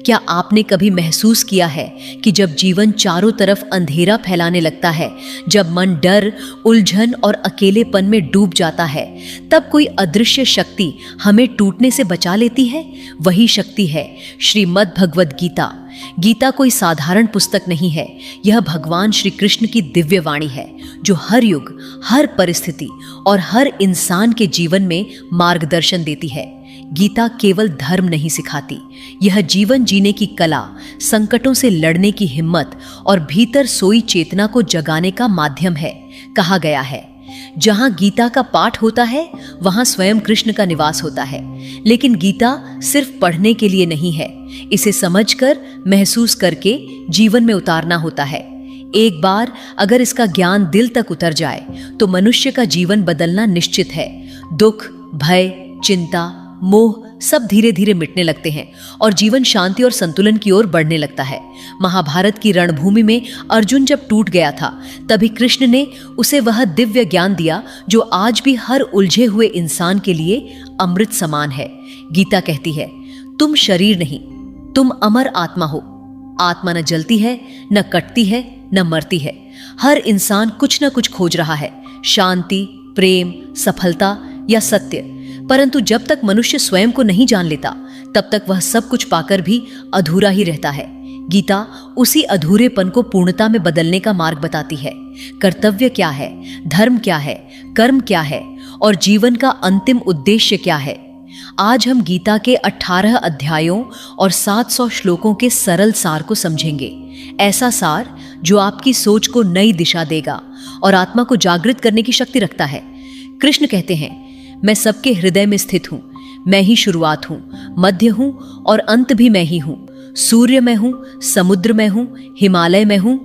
क्या आपने कभी महसूस किया है कि जब जीवन चारों तरफ अंधेरा फैलाने लगता है, जब मन डर, उलझन और अकेलेपन में डूब जाता है, तब कोई अदृश्य शक्ति हमें टूटने से बचा लेती है? वही शक्ति है श्रीमद् भगवद गीता। गीता कोई साधारण पुस्तक नहीं है, यह भगवान श्री कृष्ण की दिव्य वाणी है, जो हर युग, हर परिस्थिति और हर इंसान के जीवन में मार्गदर्शन देती है। गीता केवल धर्म नहीं सिखाती, यह जीवन जीने की कला, संकटों से लड़ने की हिम्मत और भीतर सोई चेतना को जगाने का माध्यम है। कहा गया है, जहां गीता का पाठ होता है वहां स्वयं कृष्ण का निवास होता है। लेकिन गीता सिर्फ पढ़ने के लिए नहीं है, इसे समझकर, महसूस करके जीवन में उतारना होता है। एक बार अगर इसका ज्ञान दिल तक उतर जाए तो मनुष्य का जीवन बदलना निश्चित है। दुख, भय, चिंता, मोह सब धीरे धीरे मिटने लगते हैं और जीवन शांति और संतुलन की ओर बढ़ने लगता है। महाभारत की रणभूमि में अर्जुन जब टूट गया था, तभी कृष्ण ने उसे वह दिव्य ज्ञान दिया जो आज भी हर उलझे हुए इंसान के लिए अमृत समान है। गीता कहती है, तुम शरीर नहीं, तुम अमर आत्मा हो। आत्मा न जलती है, न कटती है, न मरती है। हर इंसान कुछ न कुछ खोज रहा है, शांति, प्रेम, सफलता या सत्य। परंतु जब तक मनुष्य स्वयं को नहीं जान लेता, तब तक वह सब कुछ पाकर भी अधूरा ही रहता है। गीता उसी अधूरेपन को पूर्णता में बदलने का मार्ग बताती है। कर्तव्य क्या है, धर्म क्या है, कर्म क्या है और जीवन का अंतिम उद्देश्य क्या है। आज हम गीता के 18 अध्यायों और 700 श्लोकों के सरल सार को समझेंगे। ऐसा सार जो आपकी सोच को नई दिशा देगा और आत्मा को जागृत करने की शक्ति रखता है। कृष्ण कहते हैं, मैं सबके हृदय में स्थित हूं, मैं ही शुरुआत हूं, मध्य हूं और अंत भी मैं ही हूं। सूर्य में हूं, समुद्र में हूं, हिमालय में हूं।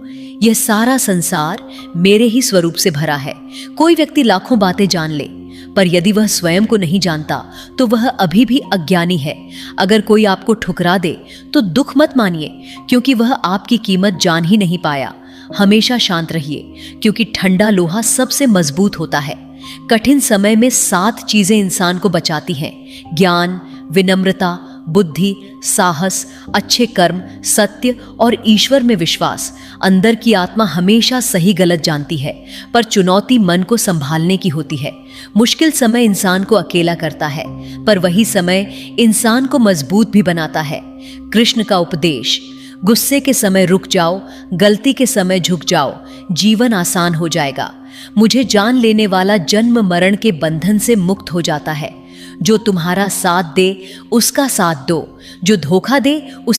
यह सारा संसार मेरे ही स्वरूप से भरा है। कोई व्यक्ति लाखों बातें जान ले, पर यदि वह स्वयं को नहीं जानता तो वह अभी भी अज्ञानी है। अगर कोई आपको ठुकरा दे तो दुख मत मानिए, क्योंकि वह आपकी कीमत जान ही नहीं पाया। हमेशा शांत रहिए, क्योंकि ठंडा लोहा सबसे मजबूत होता है। कठिन समय में 7 चीजें इंसान को बचाती हैं: ज्ञान, विनम्रता, बुद्धि, साहस, अच्छे कर्म, सत्य और ईश्वर में विश्वास। अंदर की आत्मा हमेशा सही गलत जानती है, पर चुनौती मन को संभालने की होती है। मुश्किल समय इंसान को अकेला करता है, पर वही समय इंसान को मजबूत भी बनाता है। कृष्ण का उपदेश, गुस्से के समय रुक जाओ, गलती के समय झुक जाओ, जीवन आसान हो जाएगा। मुझे जान लेने वाला जन्म मरण के बंधन से मुक्त हो जाता है। जो तुम्हारा साथ दे उसका साथ दो, जो धोखा दे उस